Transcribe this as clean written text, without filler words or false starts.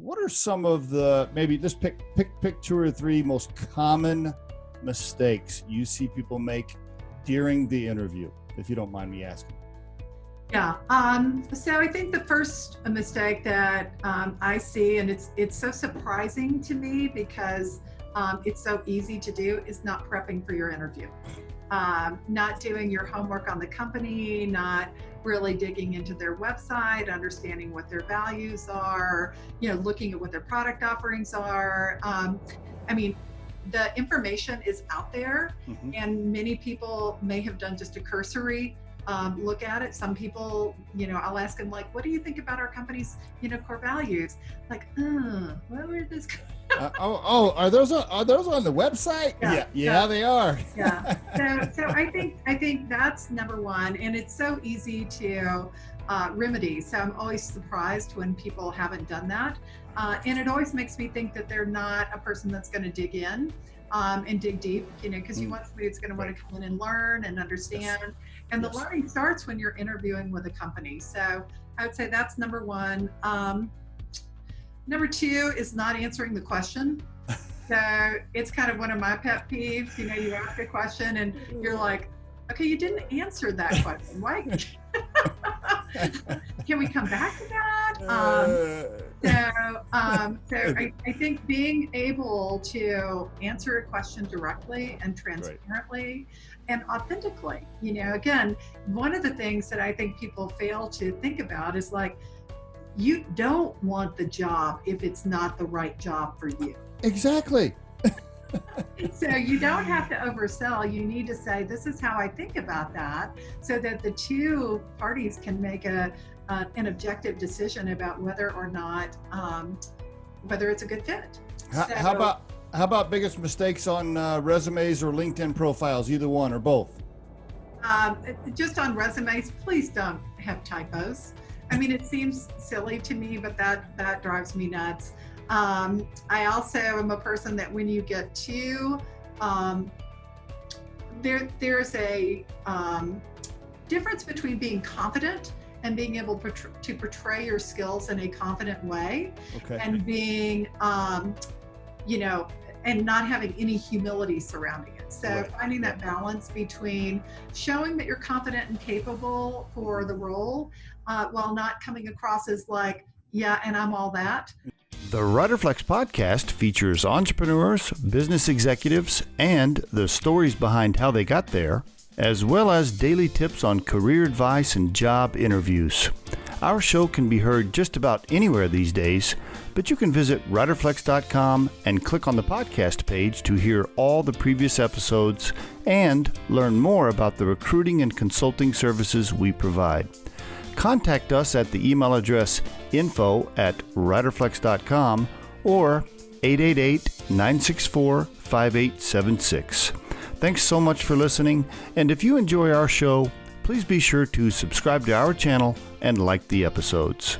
What are some of the, maybe just pick 2 or 3 most common mistakes you see people make during the interview, if you don't mind me asking? Yeah. So I think the first mistake that I see, and it's so surprising to me because it's so easy to do, is not prepping for your interview. Not doing your homework on the company, not really digging into their website, understanding what their values are, looking at what their product offerings are. I mean, the information is out there, and many people may have done just a cursory look at it. Some people, I'll ask them, like, what do you think about our company's, core values? Like, what were this? Are those on the website? Yeah, they are. Yeah. So I think that's number one, and it's so easy to remedy. So I'm always surprised when people haven't done that, and it always makes me think that they're not a person that's going to dig in and dig deep. Because you want somebody that's going to want to come in and learn and understand. And the learning starts when you're interviewing with a company. So I would say that's number one. Number 2 is not answering the question. So it's kind of one of my pet peeves. You ask a question and you're like, okay, you didn't answer that question. Why? Can we come back to that? I think being able to answer a question directly and transparently and authentically, again, one of the things that I think people fail to think about is like, you don't want the job if it's not the right job for you. Exactly. So you don't have to oversell. You need to say, this is how I think about that, so that the two parties can make an objective decision about whether or not, whether it's a good fit. How about biggest mistakes on resumes or LinkedIn profiles, either one or both? Just on resumes, please don't have typos. I mean, it seems silly to me, but that drives me nuts. I also am a person that when you get to, there's a difference between being confident and being able to portray your skills in a confident way, and being, and not having any humility surrounding it. So finding that balance between showing that you're confident and capable for the role, while not coming across as like, yeah, and I'm all that. The Riderflex podcast features entrepreneurs, business executives, and the stories behind how they got there, as well as daily tips on career advice and job interviews. Our show can be heard just about anywhere these days, but you can visit riderflex.com and click on the podcast page to hear all the previous episodes and learn more about the recruiting and consulting services we provide. Contact us at the email address info@riderflex.com or 888-964-5876. Thanks so much for listening, and if you enjoy our show, please be sure to subscribe to our channel and like the episodes.